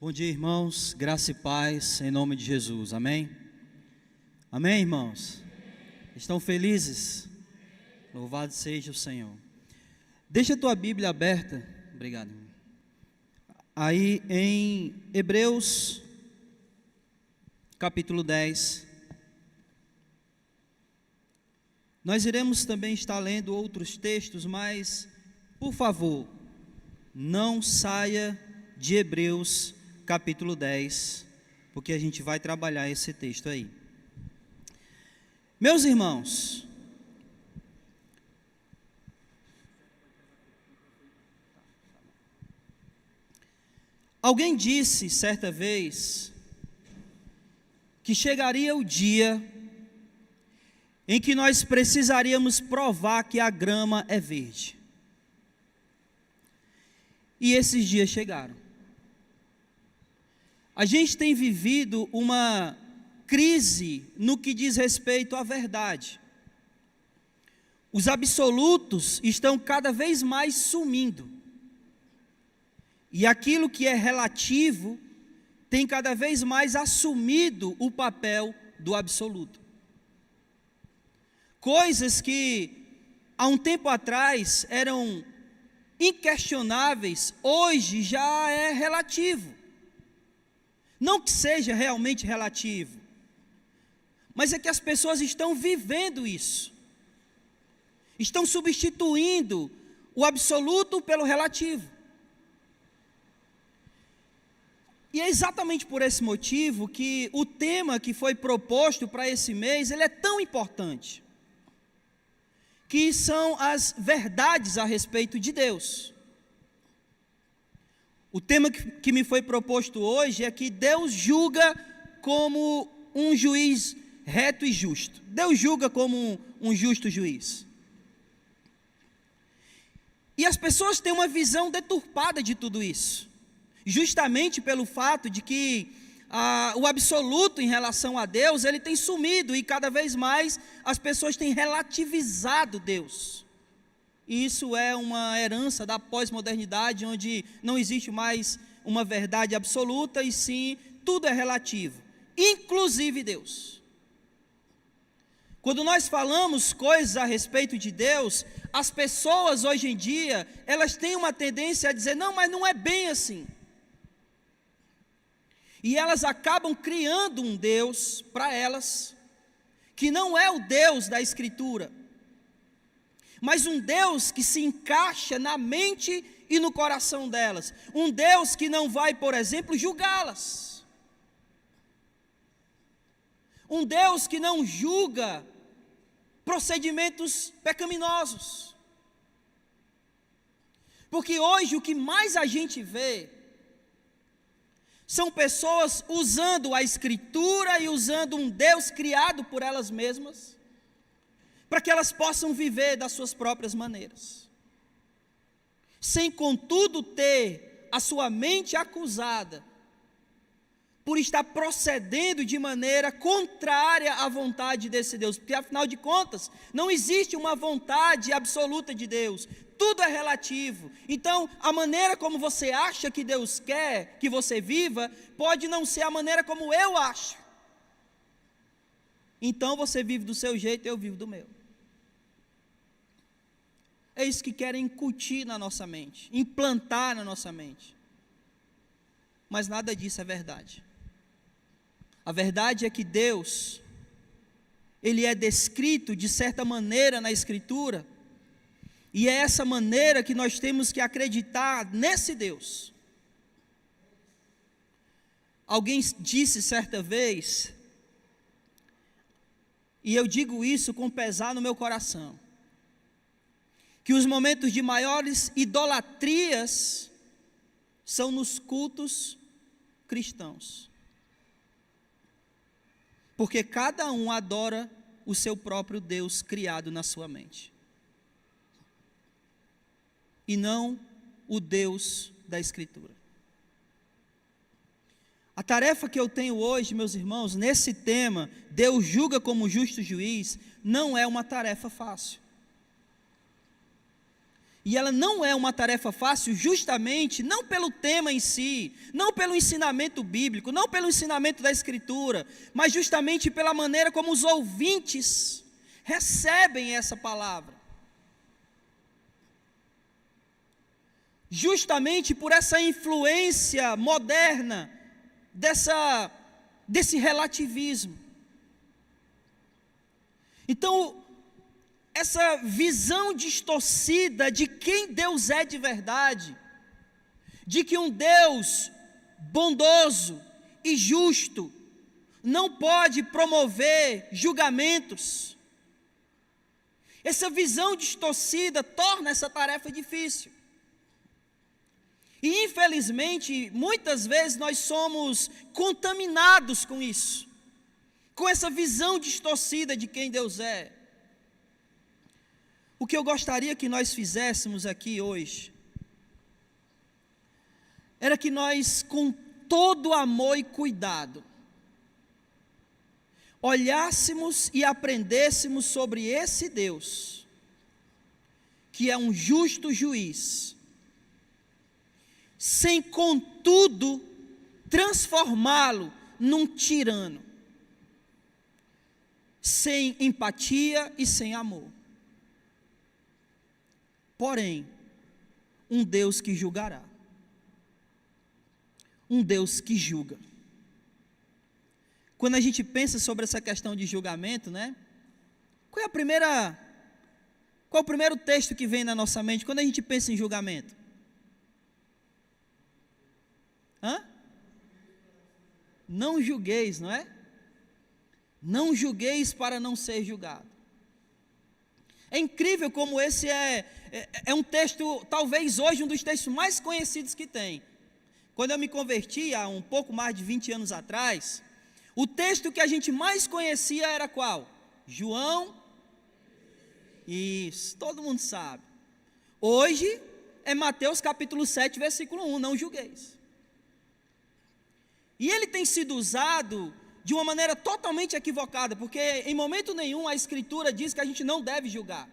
Bom dia, irmãos, graça e paz, em nome de Jesus, amém? Amém, irmãos? Estão felizes? Louvado seja o Senhor. Deixa a tua Bíblia aberta, obrigado, irmão. Aí em Hebreus, capítulo 10, nós iremos também estar lendo outros textos, mas, por favor, não saia de Hebreus, capítulo 10, porque a gente vai trabalhar esse texto aí. Meus irmãos, alguém disse certa vez que chegaria o dia em que nós precisaríamos provar que a grama é verde. E esses dias chegaram. A gente tem vivido uma crise no que diz respeito à verdade. Os absolutos estão cada vez mais sumindo. E aquilo que é relativo tem cada vez mais assumido o papel do absoluto. Coisas que há um tempo atrás eram inquestionáveis, hoje já é relativo. Não que seja realmente relativo, mas é que as pessoas estão vivendo isso. Estão substituindo o absoluto pelo relativo. E é exatamente por esse motivo que o tema que foi proposto para esse mês, ele é tão importante. Que são as verdades a respeito de Deus. O tema que me foi proposto hoje é que Deus julga como um juiz reto e justo. Deus julga como um justo juiz. E as pessoas têm uma visão deturpada de tudo isso, justamente pelo fato de que o absoluto em relação a Deus, ele tem sumido e cada vez mais as pessoas têm relativizado Deus. E isso é uma herança da pós-modernidade, onde não existe mais uma verdade absoluta, e sim, tudo é relativo, inclusive Deus. Quando nós falamos coisas a respeito de Deus, as pessoas hoje em dia, elas têm uma tendência a dizer, não, mas não é bem assim. E elas acabam criando um Deus para elas, que não é o Deus da Escritura, mas um Deus que se encaixa na mente e no coração delas. Um Deus que não vai, por exemplo, julgá-las. Um Deus que não julga procedimentos pecaminosos. Porque hoje o que mais a gente vê são pessoas usando a Escritura e usando um Deus criado por elas mesmas, para que elas possam viver das suas próprias maneiras, sem contudo ter a sua mente acusada, por estar procedendo de maneira contrária à vontade desse Deus, porque afinal de contas, não existe uma vontade absoluta de Deus, tudo é relativo. Então, a maneira como você acha que Deus quer que você viva, pode não ser a maneira como eu acho. Então, você vive do seu jeito, eu vivo do meu. É isso que querem incutir na nossa mente, implantar na nossa mente. Mas nada disso é verdade. A verdade é que Deus, Ele é descrito de certa maneira na Escritura, e é essa maneira que nós temos que acreditar nesse Deus. Alguém disse certa vez, e eu digo isso com pesar no meu coração, que os momentos de maiores idolatrias são nos cultos cristãos. Porque cada um adora o seu próprio Deus criado na sua mente. E não o Deus da Escritura. A tarefa que eu tenho hoje, meus irmãos, nesse tema, Deus julga como justo juiz, não é uma tarefa fácil. E ela não é uma tarefa fácil, justamente não pelo tema em si, não pelo ensinamento bíblico, não pelo ensinamento da Escritura, mas justamente pela maneira como os ouvintes recebem essa palavra. Justamente por essa influência moderna desse relativismo. Então, essa visão distorcida de quem Deus é de verdade, de que um Deus bondoso e justo não pode promover julgamentos, essa visão distorcida torna essa tarefa difícil. E infelizmente, muitas vezes nós somos contaminados com isso, com essa visão distorcida de quem Deus é. O que eu gostaria que nós fizéssemos aqui hoje, era que nós, com todo amor e cuidado, olhássemos e aprendêssemos sobre esse Deus, que é um justo juiz, sem contudo transformá-lo num tirano, sem empatia e sem amor. Porém, um Deus que julgará, um Deus que julga. Quando a gente pensa sobre essa questão de julgamento, né? Qual é o primeiro texto que vem na nossa mente quando a gente pensa em julgamento? Não julgueis, não é? Não julgueis para não ser julgado. É incrível como esse é um texto, talvez hoje um dos textos mais conhecidos que tem. Quando eu me converti, há um pouco mais de 20 anos atrás, o texto que a gente mais conhecia era qual? João. Isso, todo mundo sabe. Hoje é Mateus capítulo 7, versículo 1, não julgueis. E ele tem sido usado de uma maneira totalmente equivocada, porque em momento nenhum a Escritura diz que a gente não deve julgar.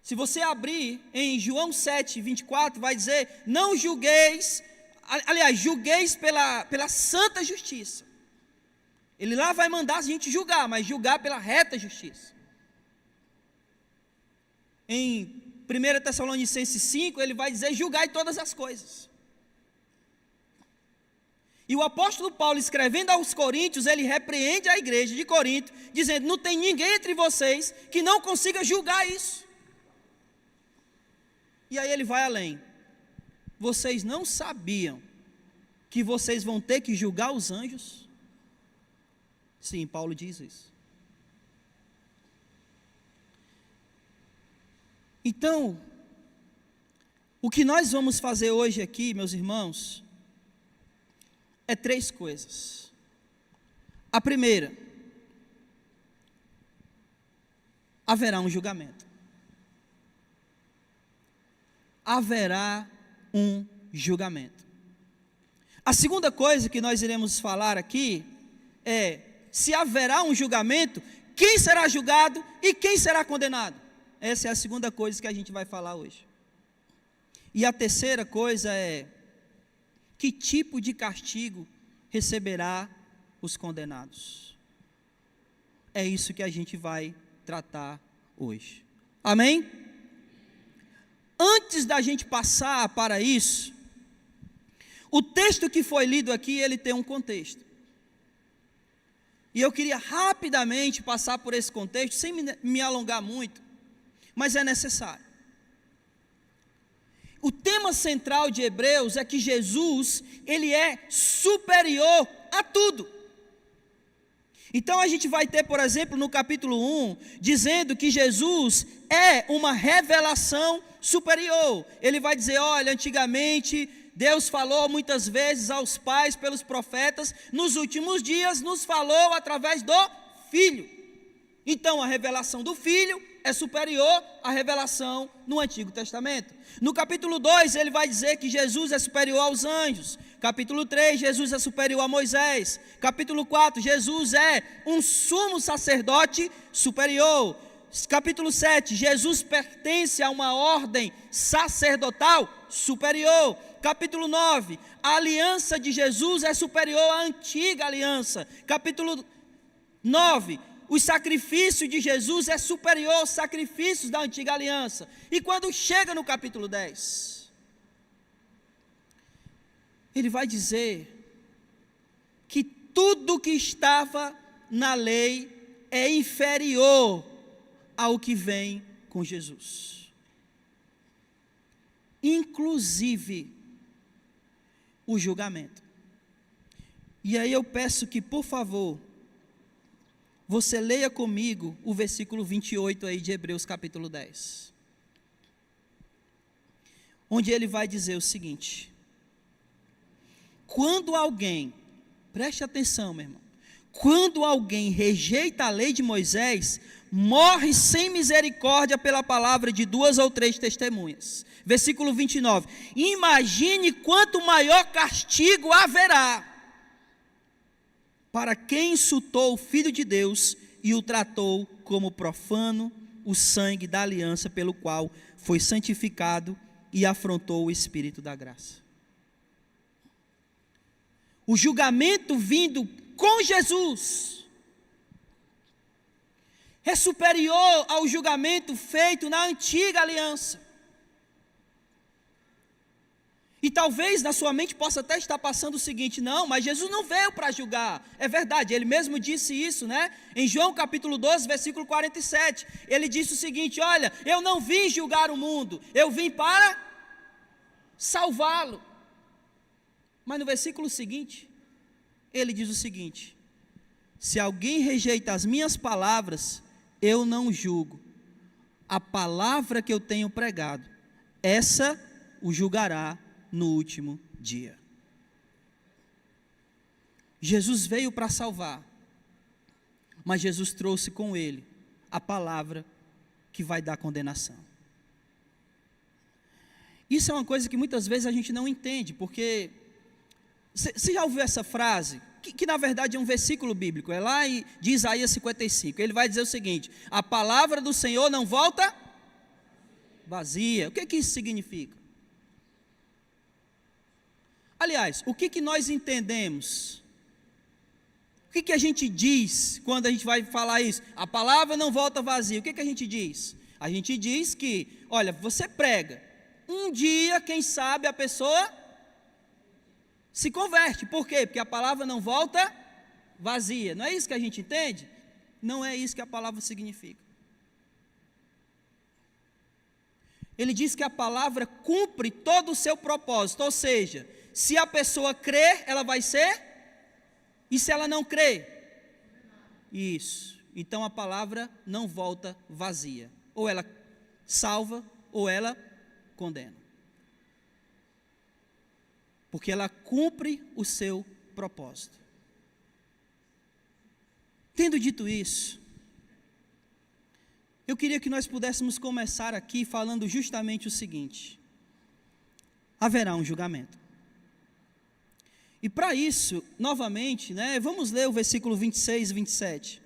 Se você abrir em João 7, 24, vai dizer, não julgueis, aliás, julgueis pela santa justiça. Ele lá vai mandar a gente julgar, mas julgar pela reta justiça. Em 1 Tessalonicenses 5, ele vai dizer, julgai todas as coisas. E o apóstolo Paulo, escrevendo aos Coríntios, ele repreende a igreja de Corinto, dizendo, não tem ninguém entre vocês que não consiga julgar isso. E aí ele vai além. Vocês não sabiam que vocês vão ter que julgar os anjos? Sim, Paulo diz isso. Então, o que nós vamos fazer hoje aqui, meus irmãos, é 3 coisas. A primeira, haverá um julgamento. Haverá um julgamento. A segunda coisa que nós iremos falar aqui é, se haverá um julgamento, quem será julgado e quem será condenado? Essa é a segunda coisa que a gente vai falar hoje. E a terceira coisa é, que tipo de castigo receberá os condenados? É isso que a gente vai tratar hoje. Amém? Antes da gente passar para isso, o texto que foi lido aqui, ele tem um contexto. E eu queria rapidamente passar por esse contexto, sem me alongar muito, mas é necessário. O tema central de Hebreus é que Jesus, ele é superior a tudo. Então a gente vai ter, por exemplo, no capítulo 1, dizendo que Jesus é uma revelação superior. Ele vai dizer, olha, antigamente Deus falou muitas vezes aos pais pelos profetas, nos últimos dias nos falou através do Filho. Então a revelação do Filho é superior à revelação no Antigo Testamento. No capítulo 2, ele vai dizer que Jesus é superior aos anjos. Capítulo 3, Jesus é superior a Moisés. Capítulo 4, Jesus é um sumo sacerdote superior. Capítulo 7, Jesus pertence a uma ordem sacerdotal superior. Capítulo 9, a aliança de Jesus é superior à antiga aliança. Capítulo 9, o sacrifício de Jesus é superior aos sacrifícios da antiga aliança. E quando chega no capítulo 10, ele vai dizer que tudo que estava na lei é inferior ao que vem com Jesus, inclusive o julgamento. E aí eu peço que, por favor, você leia comigo o versículo 28 aí de Hebreus capítulo 10, onde ele vai dizer o seguinte: quando alguém, preste atenção, meu irmão, quando alguém rejeita a lei de Moisés, morre sem misericórdia pela palavra de 2 ou 3 testemunhas. Versículo 29, imagine quanto maior castigo haverá para quem insultou o Filho de Deus e o tratou como profano o sangue da aliança pelo qual foi santificado e afrontou o Espírito da graça. O julgamento vindo com Jesus é superior ao julgamento feito na antiga aliança. E talvez na sua mente possa até estar passando o seguinte: não, mas Jesus não veio para julgar. É verdade, ele mesmo disse isso, né? Em João capítulo 12, versículo 47, ele disse o seguinte: olha, eu não vim julgar o mundo, eu vim para salvá-lo. Mas no versículo seguinte, ele diz o seguinte: se alguém rejeita as minhas palavras, eu não julgo. A palavra que eu tenho pregado, essa o julgará no último dia. Jesus veio para salvar, mas Jesus trouxe com ele a palavra que vai dar condenação. Isso é uma coisa que muitas vezes a gente não entende, porque você já ouviu essa frase? Que na verdade é um versículo bíblico, é lá de Isaías 55, ele vai dizer o seguinte: a palavra do Senhor não volta vazia. O que isso significa? Aliás, o que nós entendemos? O que a gente diz quando a gente vai falar isso? A palavra não volta vazia. O que a gente diz? A gente diz que, olha, você prega, um dia, quem sabe, a pessoa se converte. Por quê? Porque a palavra não volta vazia. Não é isso que a gente entende? Não é isso que a palavra significa. Ele diz que a palavra cumpre todo o seu propósito, ou seja, se a pessoa crer, ela vai ser, e se ela não crer? Isso. Então a palavra não volta vazia. Ou ela salva, ou ela condena. Porque ela cumpre o seu propósito. Tendo dito isso, eu queria que nós pudéssemos começar aqui falando justamente o seguinte: haverá um julgamento. E para isso, novamente, vamos ler o versículo 26 e 27.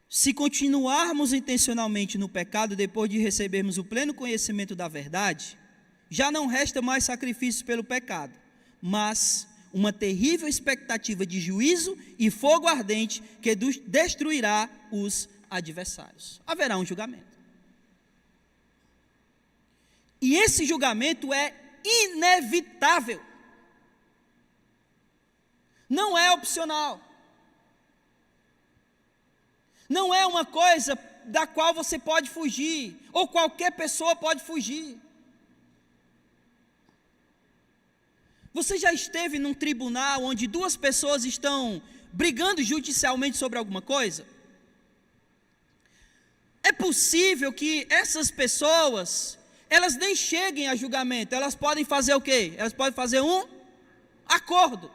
Se continuarmos intencionalmente no pecado depois de recebermos o pleno conhecimento da verdade, já não resta mais sacrifício pelo pecado, mas uma terrível expectativa de juízo e fogo ardente que destruirá os adversários. Haverá um julgamento. E esse julgamento é inevitável. Não é opcional. Não é uma coisa da qual você pode fugir, ou qualquer pessoa pode fugir. Você já esteve num tribunal onde duas pessoas estão brigando judicialmente sobre alguma coisa? É possível que essas pessoas, elas nem cheguem a julgamento, elas podem fazer o quê? Elas podem fazer um acordo.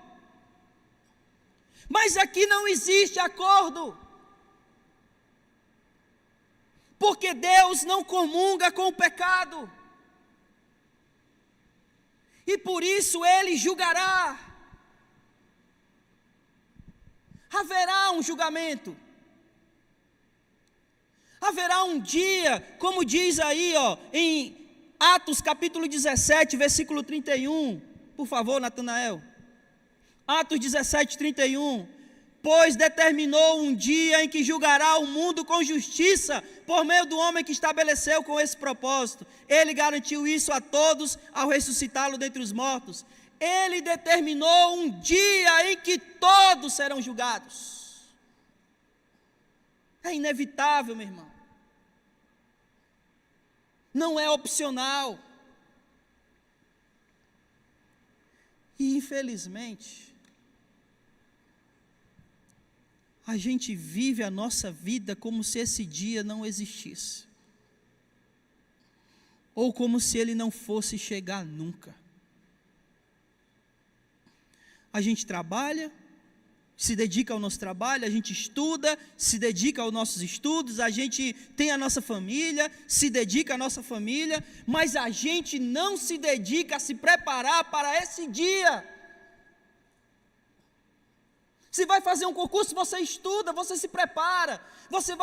Mas aqui não existe acordo. Porque Deus não comunga com o pecado. E por isso Ele julgará. Haverá um julgamento. Haverá um dia, como diz aí, em Atos capítulo 17, versículo 31. Por favor, Natanael. Atos 17, 31. Pois determinou um dia em que julgará o mundo com justiça, por meio do homem que estabeleceu com esse propósito. Ele garantiu isso a todos ao ressuscitá-lo dentre os mortos. Ele determinou um dia em que todos serão julgados. É inevitável, meu irmão. Não é opcional. E infelizmente, a gente vive a nossa vida como se esse dia não existisse. Ou como se ele não fosse chegar nunca. A gente trabalha, se dedica ao nosso trabalho, a gente estuda, se dedica aos nossos estudos, a gente tem a nossa família, se dedica à nossa família, mas a gente não se dedica a se preparar para esse dia. Se vai fazer um concurso, você estuda, você se prepara. Você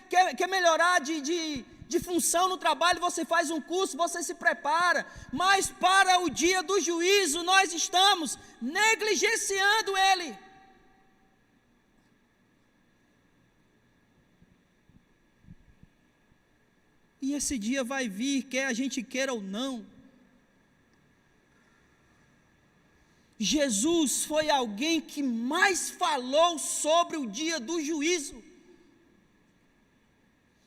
quer melhorar de função no trabalho, você faz um curso, você se prepara. Mas para o dia do juízo, nós estamos negligenciando ele. E esse dia vai vir, quer a gente queira ou não. Jesus foi alguém que mais falou sobre o dia do juízo.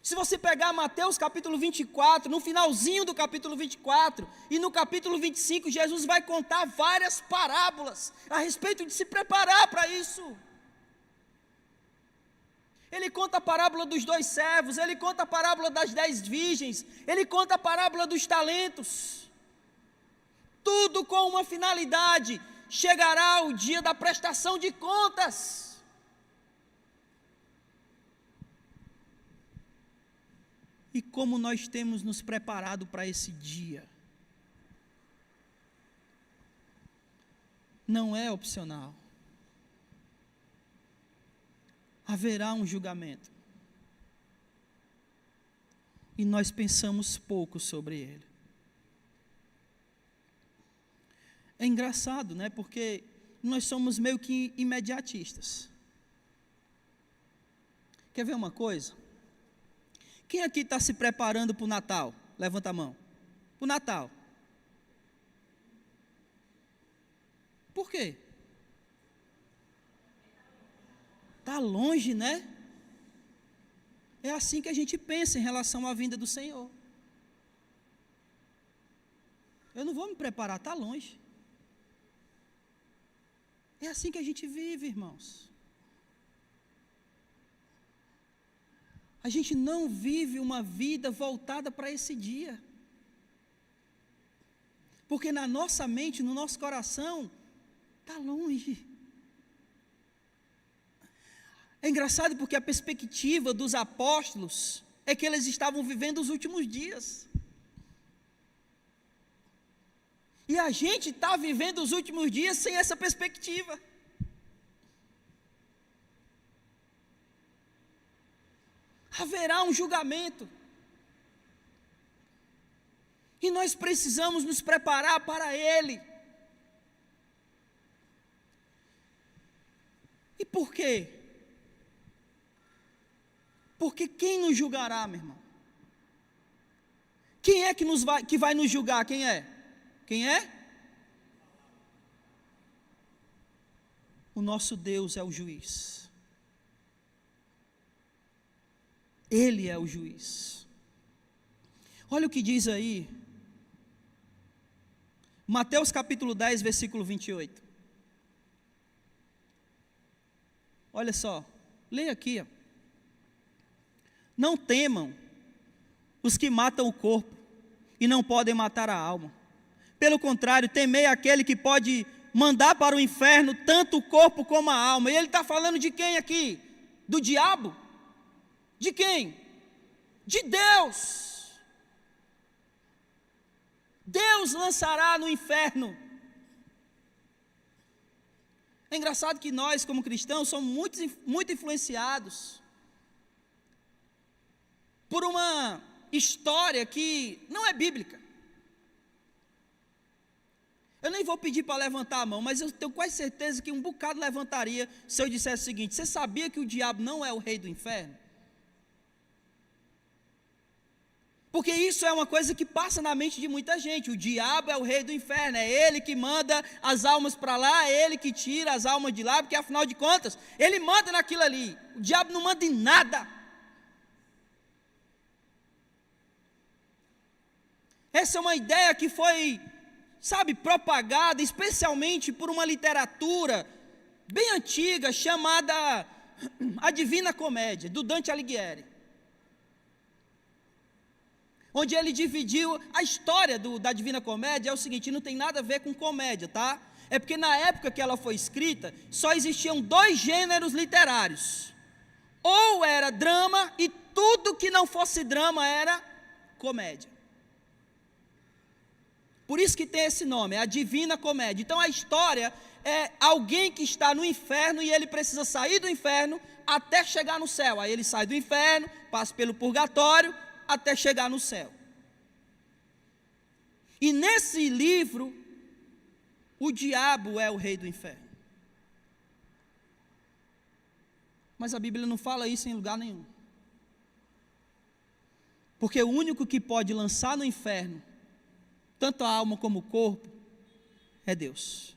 Se você pegar Mateus capítulo 24, no finalzinho do capítulo 24, e no capítulo 25, Jesus vai contar várias parábolas a respeito de se preparar para isso. Ele conta a parábola dos 2 servos, ele conta a parábola das 10 virgens, ele conta a parábola dos talentos. Tudo com uma finalidade: chegará o dia da prestação de contas. E como nós temos nos preparado para esse dia? Não é opcional. Haverá um julgamento. E nós pensamos pouco sobre ele. É engraçado, né? Porque nós somos meio que imediatistas. Quer ver uma coisa? Quem aqui está se preparando para o Natal? Levanta a mão. Para o Natal. Por quê? Está longe, né? É assim que a gente pensa em relação à vinda do Senhor. Eu não vou me preparar, está longe. É assim que a gente vive, irmãos. A gente não vive uma vida voltada para esse dia. Porque na nossa mente, no nosso coração, está longe. É engraçado porque a perspectiva dos apóstolos é que eles estavam vivendo os últimos dias. E a gente está vivendo os últimos dias sem essa perspectiva. Haverá um julgamento. E nós precisamos nos preparar para ele. E por quê? Porque quem nos julgará, meu irmão? Quem é que vai nos julgar? Quem é? Quem é? O nosso Deus é o juiz. Ele é o juiz. Olha o que diz aí, Mateus capítulo 10, versículo 28. Olha só, leia aqui. Não temam os que matam o corpo e não podem matar a alma. Pelo contrário, temei aquele que pode mandar para o inferno tanto o corpo como a alma. E ele está falando de quem aqui? Do diabo? De quem? De Deus. Deus lançará no inferno. É engraçado que nós, como cristãos, somos muito influenciados por uma história que não é bíblica. Eu nem vou pedir para levantar a mão, mas eu tenho quase certeza que um bocado levantaria se eu dissesse o seguinte: você sabia que o diabo não é o rei do inferno? Porque isso é uma coisa que passa na mente de muita gente. O diabo é o rei do inferno, é ele que manda as almas para lá, é ele que tira as almas de lá, porque afinal de contas, ele manda naquilo ali. O diabo não manda em nada. Essa é uma ideia que foi, propagada especialmente por uma literatura bem antiga chamada A Divina Comédia, do Dante Alighieri, onde ele dividiu a história da Divina Comédia. É o seguinte, não tem nada a ver com comédia, tá? É porque na época que ela foi escrita, só existiam 2 gêneros literários: ou era drama, e tudo que não fosse drama era comédia. Por isso que tem esse nome, é a Divina Comédia. Então a história é alguém que está no inferno e ele precisa sair do inferno até chegar no céu. Aí ele sai do inferno, passa pelo purgatório, até chegar no céu. E nesse livro, o diabo é o rei do inferno. Mas a Bíblia não fala isso em lugar nenhum. Porque o único que pode lançar no inferno tanto a alma como o corpo é Deus.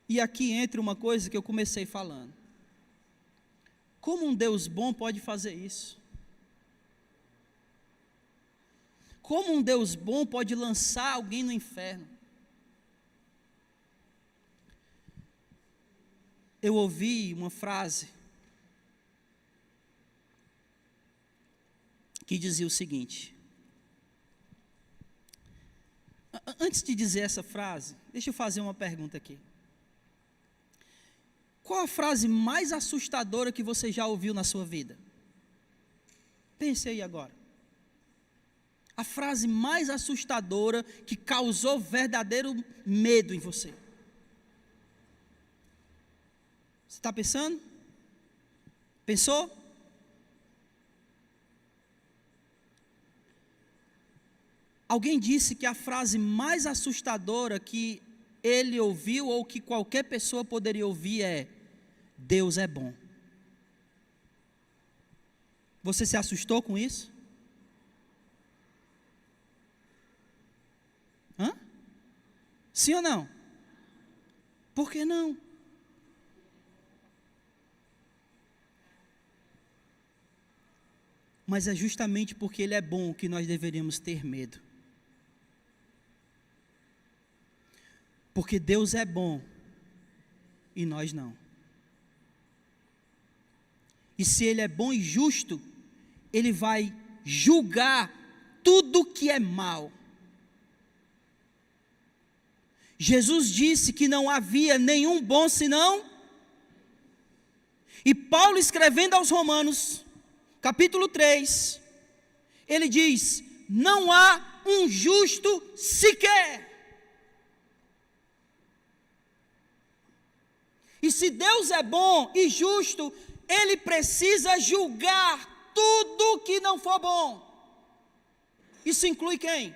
E aqui entra uma coisa que eu comecei falando. Como um Deus bom pode fazer isso? Como um Deus bom pode lançar alguém no inferno? Eu ouvi uma frase que dizia o seguinte. Antes de dizer essa frase, deixa eu fazer uma pergunta aqui. Qual a frase mais assustadora que você já ouviu na sua vida? Pense aí agora. A frase mais assustadora que causou verdadeiro medo em você. Você está pensando? Pensou? Alguém disse que a frase mais assustadora que ele ouviu, ou que qualquer pessoa poderia ouvir, é: Deus é bom. Você se assustou com isso? Hã? Sim ou não? Por que não? Mas é justamente porque Ele é bom que nós deveríamos ter medo. Porque Deus é bom e nós não. E se Ele é bom e justo, Ele vai julgar tudo que é mal. Jesus disse que não havia nenhum bom senão. E Paulo, escrevendo aos Romanos, capítulo 3, ele diz: não há um justo sequer. E se Deus é bom e justo, Ele precisa julgar tudo que não for bom. Isso inclui quem?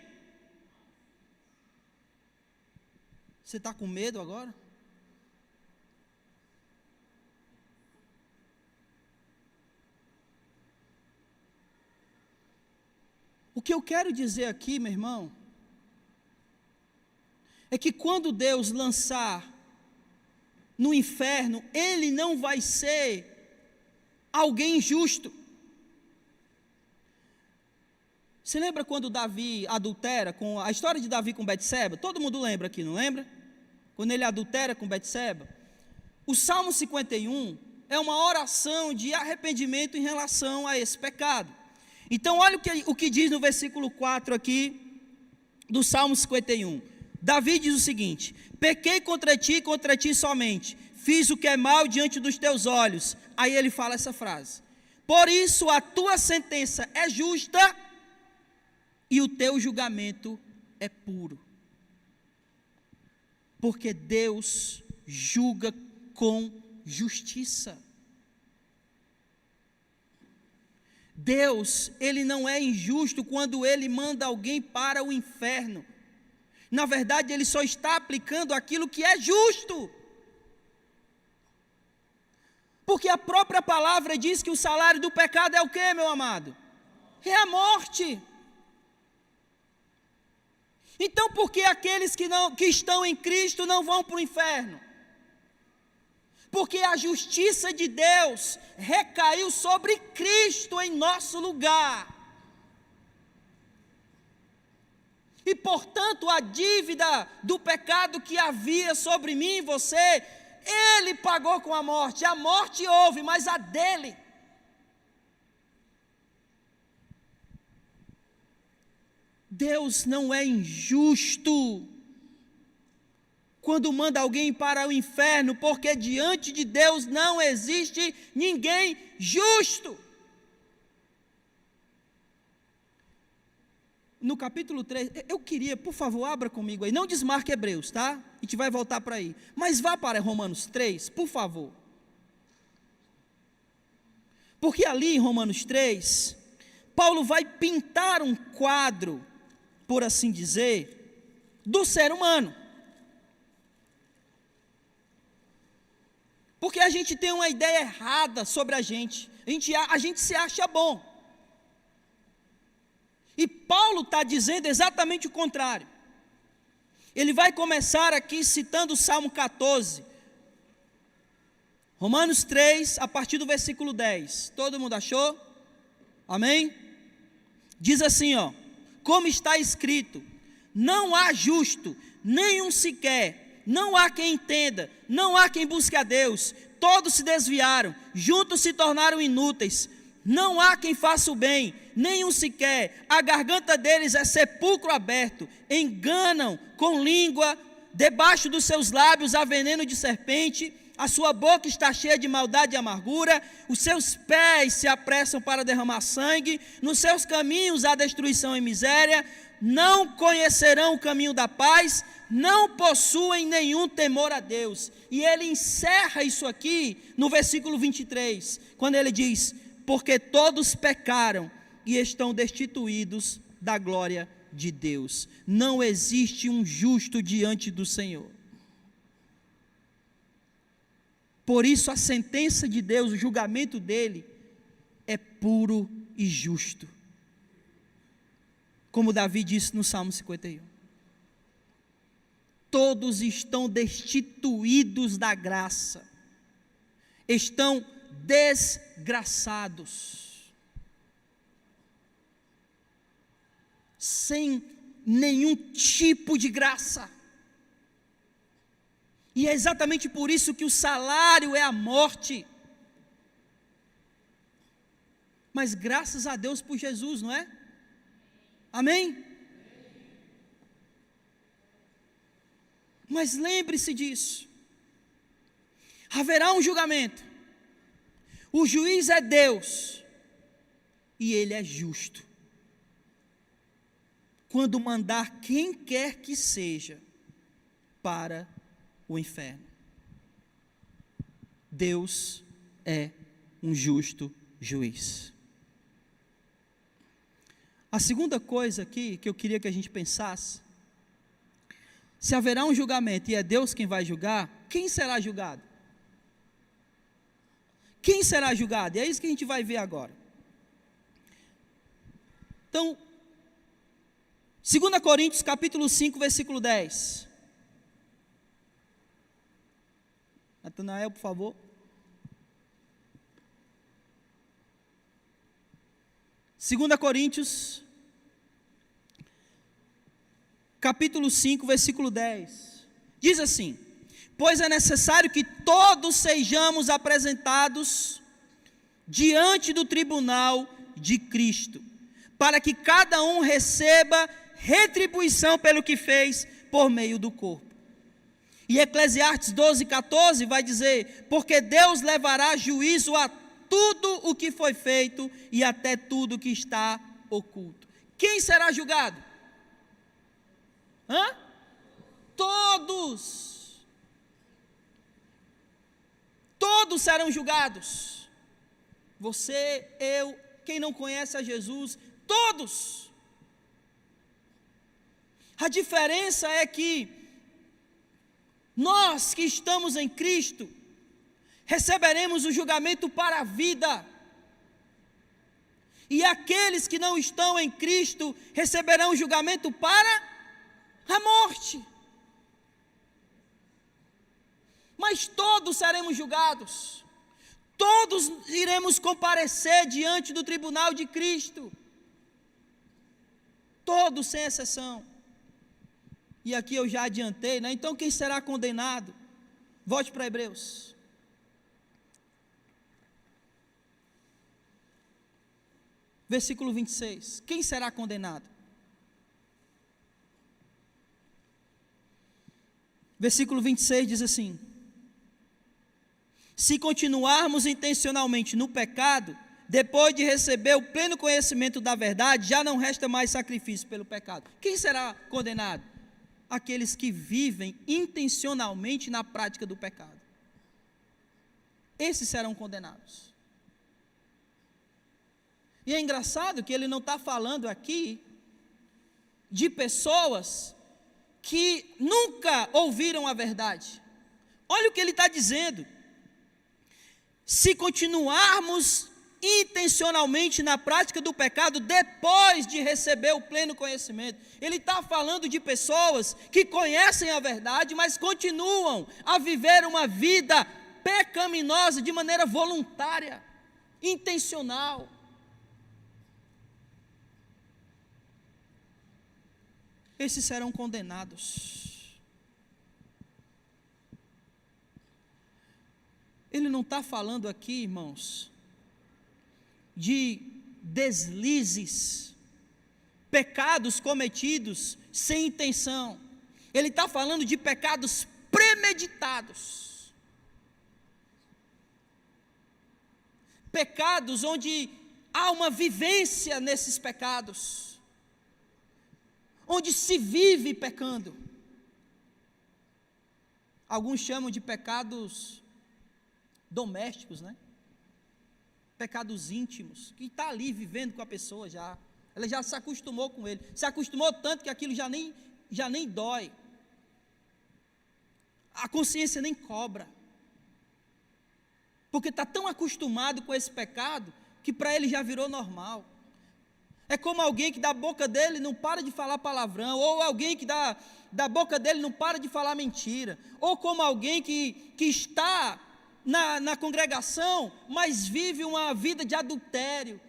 Você está com medo agora? O que eu quero dizer aqui, meu irmão, é que quando Deus lançar no inferno, Ele não vai ser alguém injusto. Você lembra quando Davi adultera, com a história de Davi com Betseba? Todo mundo lembra aqui, não lembra? Quando ele adultera com Betseba. O Salmo 51 é uma oração de arrependimento em relação a esse pecado. Então olha o que diz no versículo 4 aqui do Salmo 51. Davi diz o seguinte: pequei contra ti somente, fiz o que é mal diante dos teus olhos. Aí ele fala essa frase: por isso a tua sentença é justa e o teu julgamento é puro. Porque Deus julga com justiça. Deus, Ele não é injusto quando Ele manda alguém para o inferno. Na verdade, Ele só está aplicando aquilo que é justo. Porque a própria palavra diz que o salário do pecado é o quê, meu amado? É a morte. Então, por que aqueles que estão em Cristo não vão para o inferno? Porque a justiça de Deus recaiu sobre Cristo em nosso lugar. E, portanto, a dívida do pecado que havia sobre mim e você, Ele pagou com a morte. A morte houve, mas a dele. Deus não é injusto quando manda alguém para o inferno, porque diante de Deus não existe ninguém justo. No capítulo 3, eu queria, por favor, abra comigo aí, não desmarque Hebreus, tá? A gente vai voltar para aí, mas vá para Romanos 3, por favor. Porque ali em Romanos 3, Paulo vai pintar um quadro, por assim dizer, do ser humano. Porque a gente tem uma ideia errada sobre a gente se acha bom. E Paulo está dizendo exatamente o contrário. Ele vai começar aqui citando o Salmo 14. Romanos 3, a partir do versículo 10. Todo mundo achou? Amém? Diz assim, ó: como está escrito, não há justo, nenhum sequer, não há quem entenda, não há quem busque a Deus, todos se desviaram, juntos se tornaram inúteis, não há quem faça o bem, nenhum sequer, a garganta deles é sepulcro aberto, enganam com língua, debaixo dos seus lábios há veneno de serpente, a sua boca está cheia de maldade e amargura, os seus pés se apressam para derramar sangue, nos seus caminhos há destruição e miséria, não conhecerão o caminho da paz, não possuem nenhum temor a Deus. E ele encerra isso aqui no versículo 23, quando ele diz: porque todos pecaram e estão destituídos da glória de Deus. Não existe um justo diante do Senhor. Por isso a sentença de Deus, o julgamento dele é puro e justo. Como Davi disse no Salmo 51. Todos estão destituídos da graça. Estão desgraçados. Sem nenhum tipo de graça. E é exatamente por isso que o salário é a morte. Mas graças a Deus por Jesus, não é? Amém? Mas lembre-se disso. Haverá um julgamento. O juiz é Deus. E Ele é justo. Quando mandar quem quer que seja para o inferno. Deus é um justo juiz. A segunda coisa aqui que eu queria que a gente pensasse: se haverá um julgamento e é Deus quem vai julgar, quem será julgado? Quem será julgado? E é isso que a gente vai ver agora. Então, 2 Coríntios capítulo 5, versículo 10. Natanael, por favor. 2 Coríntios, capítulo 5, versículo 10. Diz assim: pois é necessário que todos sejamos apresentados diante do tribunal de Cristo, para que cada um receba retribuição pelo que fez por meio do corpo. E Eclesiastes 12:14 vai dizer: porque Deus levará juízo a tudo o que foi feito e até tudo que está oculto. Quem será julgado? Todos. Todos serão julgados. Você, eu, quem não conhece a Jesus, todos. A diferença é que nós que estamos em Cristo, receberemos o julgamento para a vida, e aqueles que não estão em Cristo, receberão o julgamento para a morte. Mas todos seremos julgados, todos iremos comparecer diante do tribunal de Cristo, todos sem exceção. E aqui eu já adiantei, né? Então quem será condenado? Volte para Hebreus. Versículo 26. Quem será condenado? Versículo 26 diz assim: se continuarmos intencionalmente no pecado, depois de receber o pleno conhecimento da verdade, já não resta mais sacrifício pelo pecado. Quem será condenado? Aqueles que vivem intencionalmente na prática do pecado. Esses serão condenados. E é engraçado que ele não está falando aqui de pessoas que nunca ouviram a verdade. Olha o que ele está dizendo: se continuarmos intencionalmente na prática do pecado, depois de receber o pleno conhecimento. Ele está falando de pessoas que conhecem a verdade, mas continuam a viver uma vida pecaminosa de maneira voluntária, intencional. Esses serão condenados. Ele não está falando aqui, irmãos, de deslizes, pecados cometidos sem intenção. Ele está falando de pecados premeditados, pecados onde há uma vivência nesses pecados, onde se vive pecando. Alguns chamam de pecados domésticos, né? Pecados íntimos, que está ali vivendo com a pessoa já. Ela já se acostumou com ele. Se acostumou tanto que aquilo já nem dói. A consciência nem cobra. Porque está tão acostumado com esse pecado, que para ele já virou normal. É como alguém que da boca dele não para de falar palavrão, ou alguém que da boca dele não para de falar mentira, ou como alguém que está na congregação, mas vive uma vida de adultério,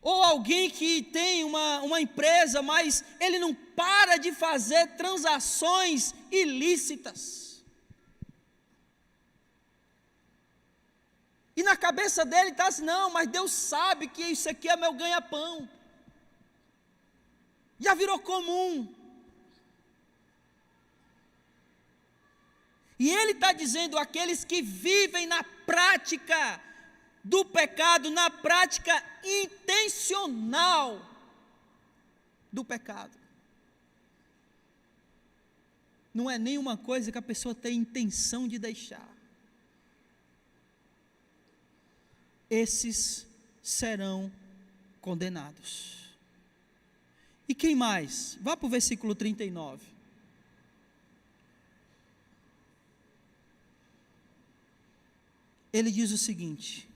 ou alguém que tem uma empresa, mas ele não para de fazer transações ilícitas, e na cabeça dele está assim: não, mas Deus sabe que isso aqui é meu ganha-pão, já virou comum. E ele está dizendo: aqueles que vivem na prática do pecado, na prática intencional do pecado. Não é nenhuma coisa que a pessoa tem intenção de deixar. Esses serão condenados. E quem mais? Vá para o versículo 39. Ele diz o seguinte: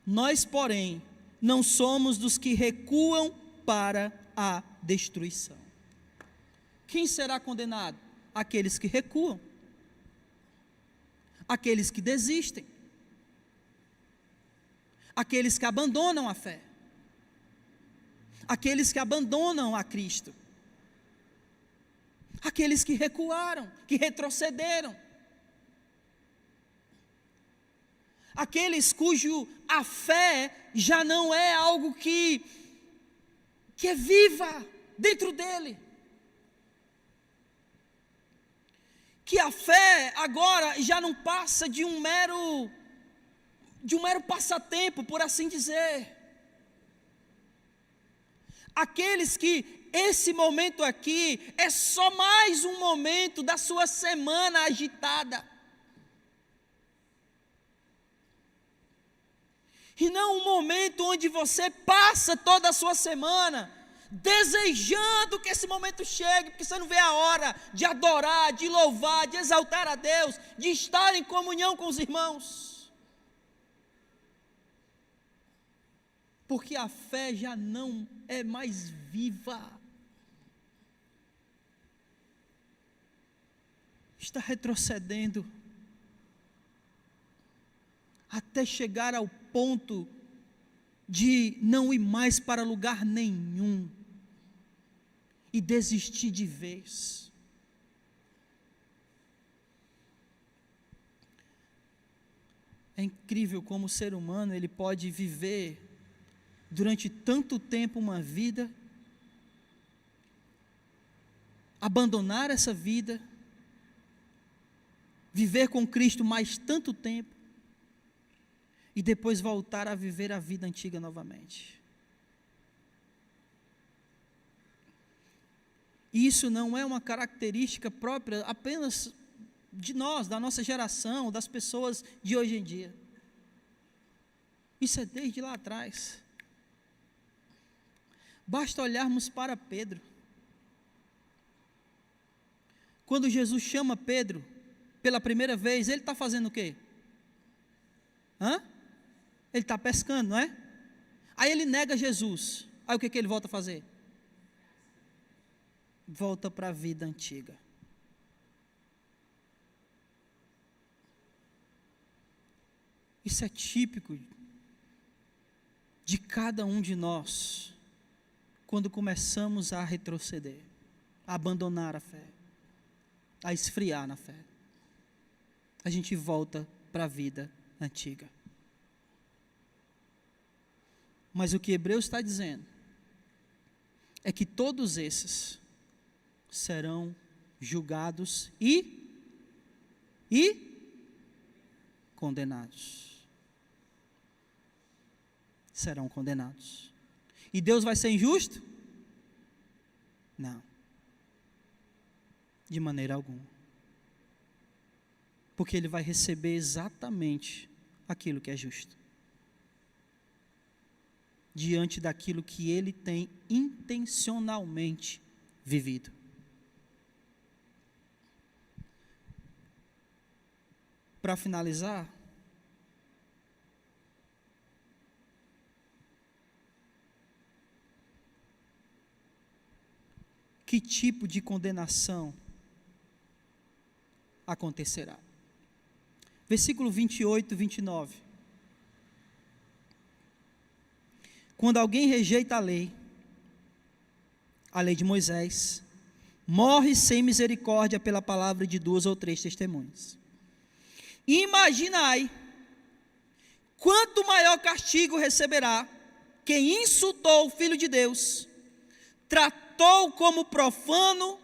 nós, porém, não somos dos que recuam para a destruição. Quem será condenado? Aqueles que recuam, aqueles que desistem, aqueles que abandonam a fé, aqueles que abandonam a Cristo, aqueles que recuaram, que retrocederam, aqueles cujo a fé já não é algo que é viva dentro dele, que a fé agora já não passa de um mero passatempo, por assim dizer. Aqueles que esse momento aqui é só mais um momento da sua semana agitada. E não um momento onde você passa toda a sua semana desejando que esse momento chegue, porque você não vê a hora de adorar, de louvar, de exaltar a Deus, de estar em comunhão com os irmãos. Porque a fé já não é mais viva. Está retrocedendo até chegar ao ponto de não ir mais para lugar nenhum e desistir de vez. É incrível como o ser humano ele pode viver durante tanto tempo uma vida, abandonar essa vida, viver com Cristo mais tanto tempo, e depois voltar a viver a vida antiga novamente. Isso não é uma característica própria apenas de nós, da nossa geração, das pessoas de hoje em dia. Isso é desde lá atrás. Basta olharmos para Pedro. Quando Jesus chama Pedro pela primeira vez, ele está fazendo o quê? Ele está pescando, não é? Aí ele nega Jesus. Aí o que ele volta a fazer? Volta para a vida antiga. Isso é típico de cada um de nós, quando começamos a retroceder, a abandonar a fé, a esfriar na fé. A gente volta para a vida antiga. Mas o que Hebreus está dizendo é que todos esses serão julgados e condenados. Serão condenados. E Deus vai ser injusto? Não. De maneira alguma. Porque Ele vai receber exatamente aquilo que é justo. Diante daquilo que Ele tem intencionalmente vivido. Para finalizar, que tipo de condenação acontecerá? Versículo 28 e 29. Quando alguém rejeita a lei de Moisés, morre sem misericórdia pela palavra de 2 ou 3 testemunhas. Imaginai quanto maior castigo receberá quem insultou o Filho de Deus, tratou como profano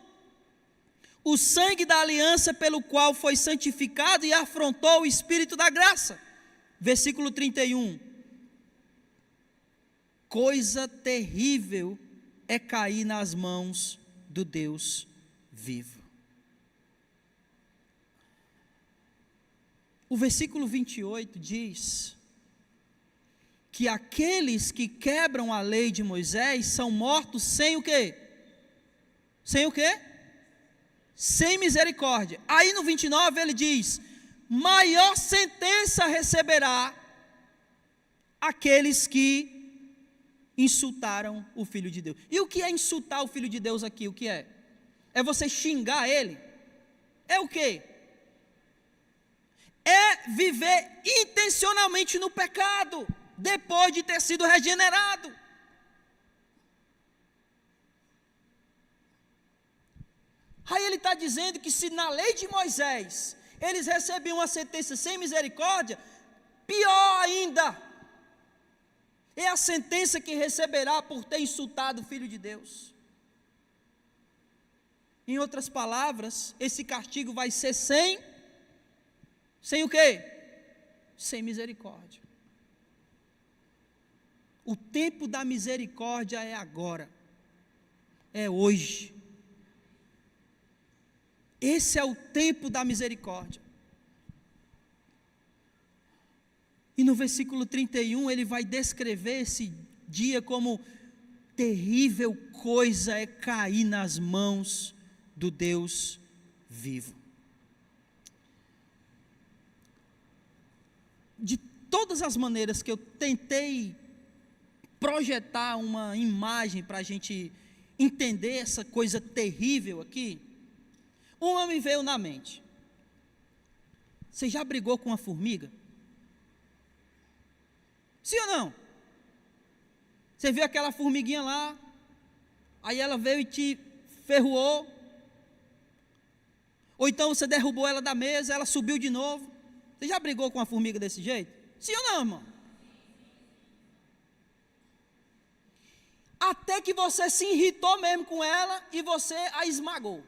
o sangue da aliança pelo qual foi santificado e afrontou o Espírito da graça. Versículo 31. Coisa terrível é cair nas mãos do Deus vivo. O versículo 28 diz que aqueles que quebram a lei de Moisés são mortos sem o quê? Sem o quê? Sem misericórdia. Aí no 29 ele diz: maior sentença receberá aqueles que insultaram o Filho de Deus. E o que é insultar o Filho de Deus aqui? O que é? É você xingar ele? É o quê? É viver intencionalmente no pecado, depois de ter sido regenerado. Aí ele está dizendo que se na lei de Moisés eles recebiam uma sentença sem misericórdia, pior ainda é a sentença que receberá por ter insultado o Filho de Deus. Em outras palavras, esse castigo vai ser sem o quê? Sem misericórdia. O tempo da misericórdia é agora, é hoje. Esse é o tempo da misericórdia. E no versículo 31 ele vai descrever esse dia como: terrível coisa é cair nas mãos do Deus vivo. De todas as maneiras que eu tentei projetar uma imagem para a gente entender essa coisa terrível aqui, uma me veio na mente. Você já brigou com uma formiga? Sim ou não? Você viu aquela formiguinha lá, aí ela veio e te ferroou, ou então você derrubou ela da mesa, ela subiu de novo. Você já brigou com uma formiga desse jeito? Sim ou não, irmão? Até que você se irritou mesmo com ela e você a esmagou.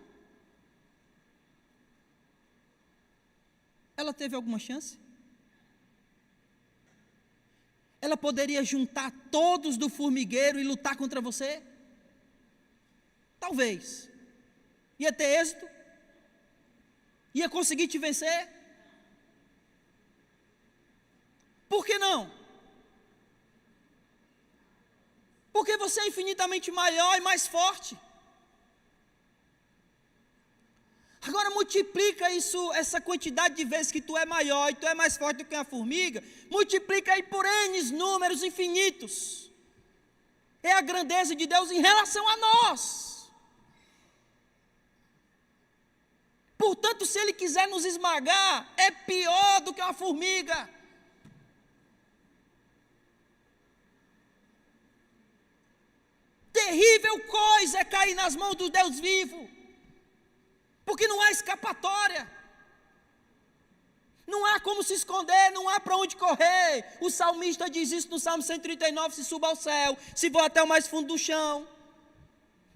Ela teve alguma chance? Ela poderia juntar todos do formigueiro e lutar contra você? Talvez. Ia ter êxito? Ia conseguir te vencer? Por que não? Porque você é infinitamente maior e mais forte. Agora multiplica isso, essa quantidade de vezes que tu é maior e tu é mais forte do que uma formiga, multiplica aí por N números infinitos. É a grandeza de Deus em relação a nós. Portanto, se Ele quiser nos esmagar, é pior do que uma formiga. Terrível coisa é cair nas mãos do Deus vivo. Porque não há escapatória, não há como se esconder, não há para onde correr. O salmista diz isso no Salmo 139, se subo ao céu, se vou até o mais fundo do chão,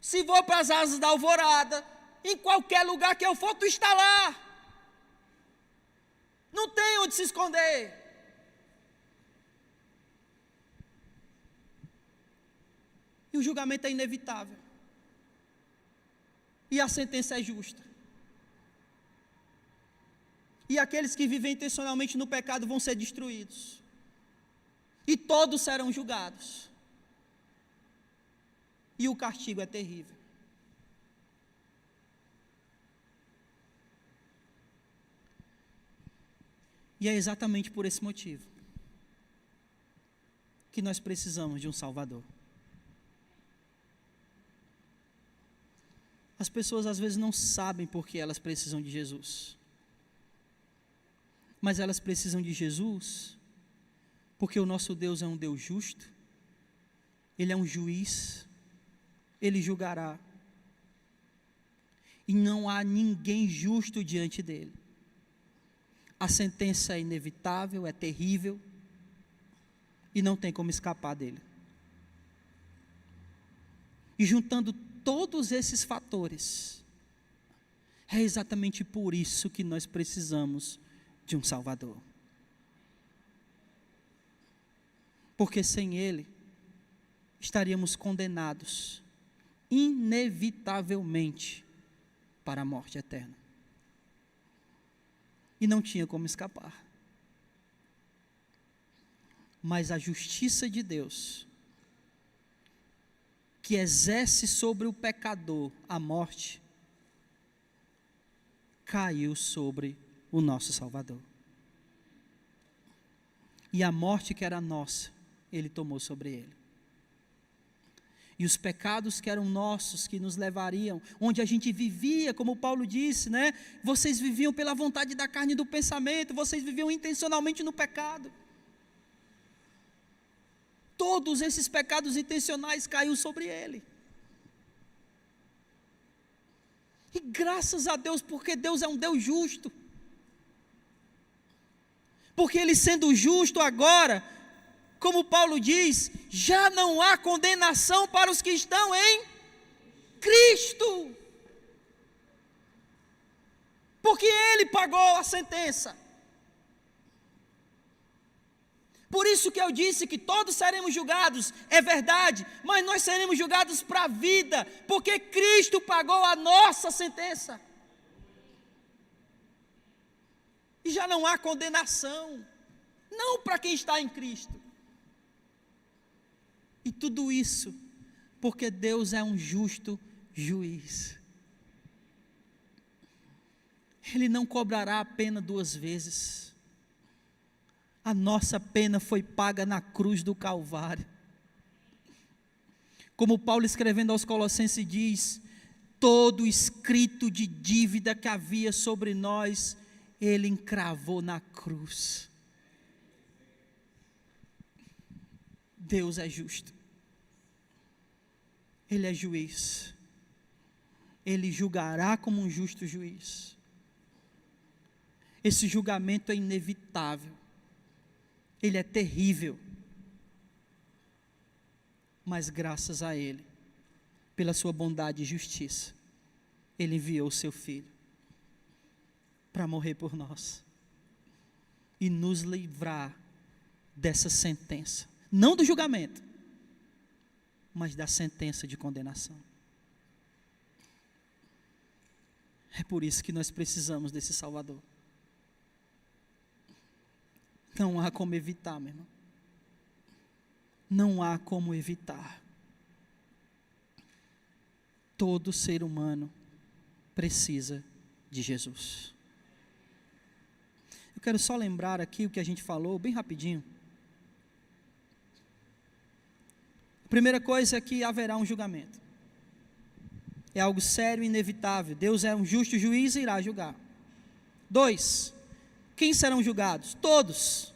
se vou para as asas da alvorada, em qualquer lugar que eu for, tu está lá, não tem onde se esconder. E o julgamento é inevitável, e a sentença é justa. E aqueles que vivem intencionalmente no pecado vão ser destruídos. E todos serão julgados. E o castigo é terrível. E é exatamente por esse motivo que nós precisamos de um Salvador. As pessoas às vezes não sabem por que elas precisam de Jesus. Mas elas precisam de Jesus, porque o nosso Deus é um Deus justo, Ele é um juiz, Ele julgará, e não há ninguém justo diante dEle. A sentença é inevitável, é terrível, e não tem como escapar dEle. E juntando todos esses fatores, é exatamente por isso que nós precisamos de um Salvador. Porque sem Ele, estaríamos condenados, inevitavelmente, para a morte eterna. E não tinha como escapar. Mas a justiça de Deus, que exerce sobre o pecador a morte, caiu sobre o nosso Salvador. E a morte que era nossa, Ele tomou sobre Ele. E os pecados que eram nossos, que nos levariam, onde a gente vivia, como Paulo disse, né? Vocês viviam pela vontade da carne e do pensamento, vocês viviam intencionalmente no pecado. Todos esses pecados intencionais caiu sobre Ele. E graças a Deus, porque Deus é um Deus justo. Porque Ele sendo justo agora, como Paulo diz, já não há condenação para os que estão em Cristo. Porque Ele pagou a sentença. Por isso que eu disse que todos seremos julgados, é verdade, mas nós seremos julgados para a vida, porque Cristo pagou a nossa sentença. E já não há condenação, não para quem está em Cristo. E tudo isso porque Deus é um justo juiz. Ele não cobrará a pena duas vezes. A nossa pena foi paga na cruz do Calvário. Como Paulo escrevendo aos Colossenses diz, todo escrito de dívida que havia sobre nós, ele encravou na cruz. Deus é justo. Ele é juiz. Ele julgará como um justo juiz. Esse julgamento é inevitável. Ele é terrível. Mas graças a Ele, pela sua bondade e justiça, Ele enviou o seu Filho para morrer por nós e nos livrar dessa sentença, não do julgamento, mas da sentença de condenação. É por isso que nós precisamos desse Salvador. Não há como evitar, meu irmão. Não há como evitar. Todo ser humano precisa de Jesus. Eu quero só lembrar aqui o que a gente falou, bem rapidinho. A primeira coisa é que haverá um julgamento. É algo sério e inevitável. Deus é um justo juiz e irá julgar. 2. Quem serão julgados? Todos.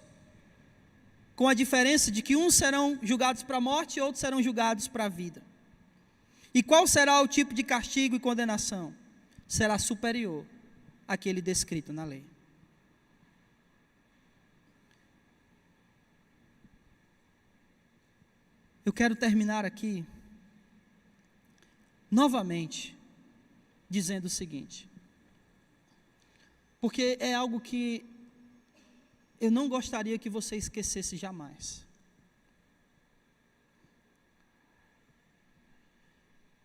Com a diferença de que uns serão julgados para a morte e outros serão julgados para a vida. E qual será o tipo de castigo e condenação? Será superior àquele descrito na lei. Eu quero terminar aqui, novamente, dizendo o seguinte, porque é algo que eu não gostaria que você esquecesse jamais.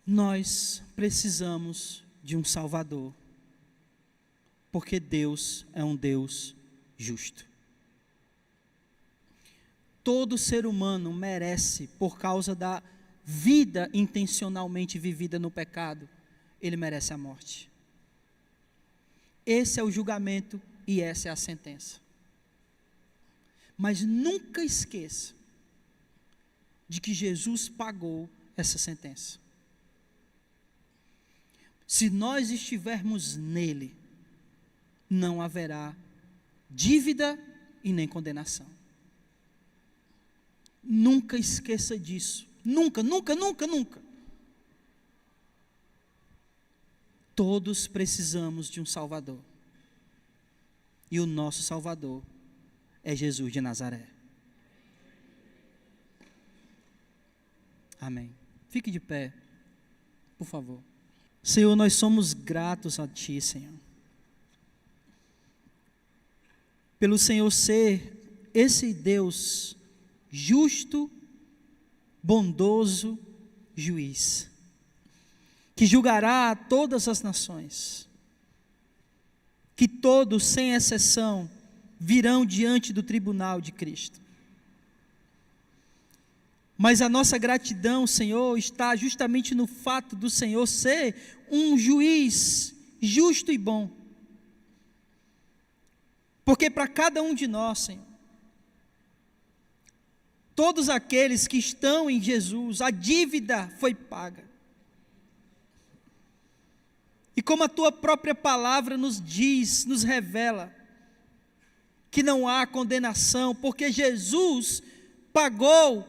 Nós precisamos de um Salvador, porque Deus é um Deus justo. Todo ser humano merece, por causa da vida intencionalmente vivida no pecado, ele merece a morte. Esse é o julgamento e essa é a sentença. Mas nunca esqueça de que Jesus pagou essa sentença. Se nós estivermos nele, não haverá dívida e nem condenação. Nunca esqueça disso. Nunca, nunca, nunca, nunca. Todos precisamos de um Salvador. E o nosso Salvador é Jesus de Nazaré. Amém. Fique de pé, por favor. Senhor, nós somos gratos a Ti, Senhor. Pelo Senhor ser esse Deus justo, bondoso, juiz, que julgará todas as nações, que todos, sem exceção, virão diante do tribunal de Cristo. Mas a nossa gratidão, Senhor, está justamente no fato do Senhor ser um juiz justo e bom. Porque para cada um de nós, Senhor, todos aqueles que estão em Jesus, a dívida foi paga. E como a Tua própria palavra nos diz, nos revela, que não há condenação, porque Jesus pagou,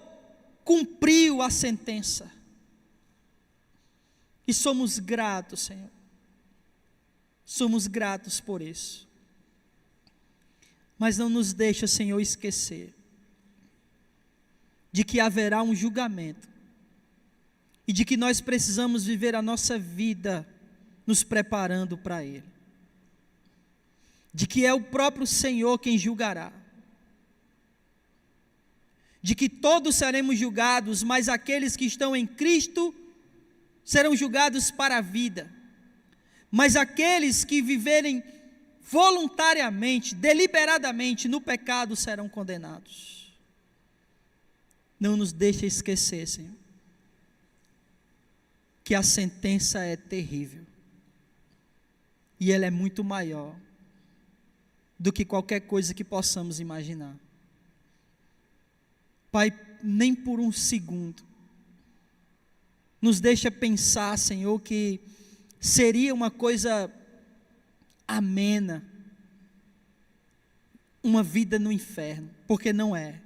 cumpriu a sentença. E somos gratos, Senhor. Somos gratos por isso. Mas não nos deixa, Senhor, esquecer de que haverá um julgamento e de que nós precisamos viver a nossa vida nos preparando para Ele. De que é o próprio Senhor quem julgará. De que todos seremos julgados, mas aqueles que estão em Cristo serão julgados para a vida. Mas aqueles que viverem voluntariamente, deliberadamente no pecado serão condenados. Não nos deixe esquecer, Senhor, que a sentença é terrível. E ela é muito maior do que qualquer coisa que possamos imaginar. Pai, nem por um segundo nos deixa pensar, Senhor, que seria uma coisa amena uma vida no inferno, porque não é.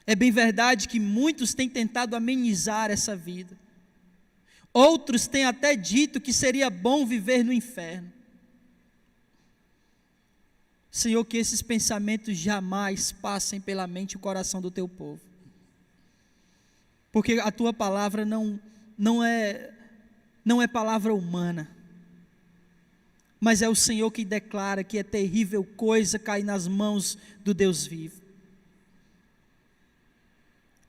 É bem verdade que muitos têm tentado amenizar essa vida. Outros têm até dito que seria bom viver no inferno. Senhor, que esses pensamentos jamais passem pela mente e o coração do teu povo. Porque a tua palavra não é palavra humana, mas é o Senhor que declara que é terrível coisa cair nas mãos do Deus vivo.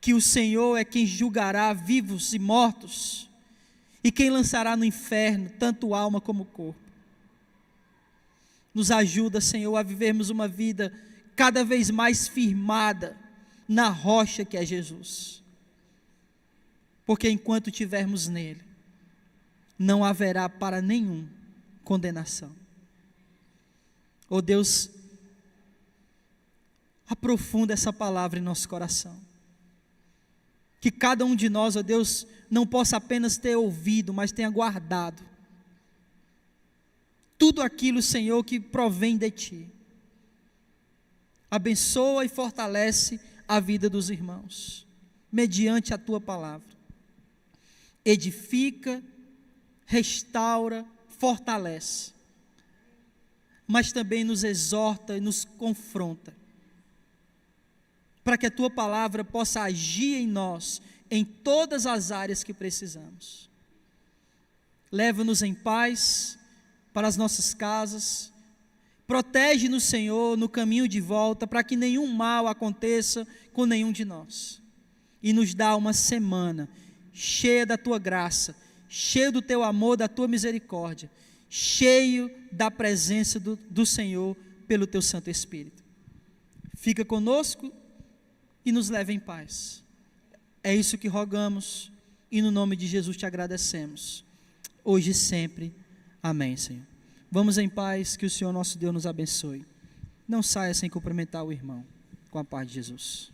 Que o Senhor é quem julgará vivos e mortos, e quem lançará no inferno tanto alma como corpo. Nos ajuda, Senhor, a vivermos uma vida cada vez mais firmada na rocha que é Jesus. Porque enquanto tivermos nele, não haverá para nenhum condenação. Oh Deus, aprofunda essa palavra em nosso coração. Que cada um de nós, ó Deus, não possa apenas ter ouvido, mas tenha guardado tudo aquilo, Senhor, que provém de Ti. Abençoa e fortalece a vida dos irmãos, mediante a Tua palavra. Edifica, restaura, fortalece, mas também nos exorta e nos confronta, para que a Tua palavra possa agir em nós, em todas as áreas que precisamos. Leva-nos em paz para as nossas casas, protege-nos, Senhor, no caminho de volta, para que nenhum mal aconteça com nenhum de nós, e nos dá uma semana cheia da Tua graça, cheio do Teu amor, da Tua misericórdia, cheio da presença do Senhor, pelo Teu Santo Espírito. Fica conosco e nos leva em paz. É isso que rogamos, e no nome de Jesus te agradecemos, hoje e sempre. Amém, Senhor. Vamos em paz, que o Senhor nosso Deus nos abençoe. Não saia sem cumprimentar o irmão, com a paz de Jesus.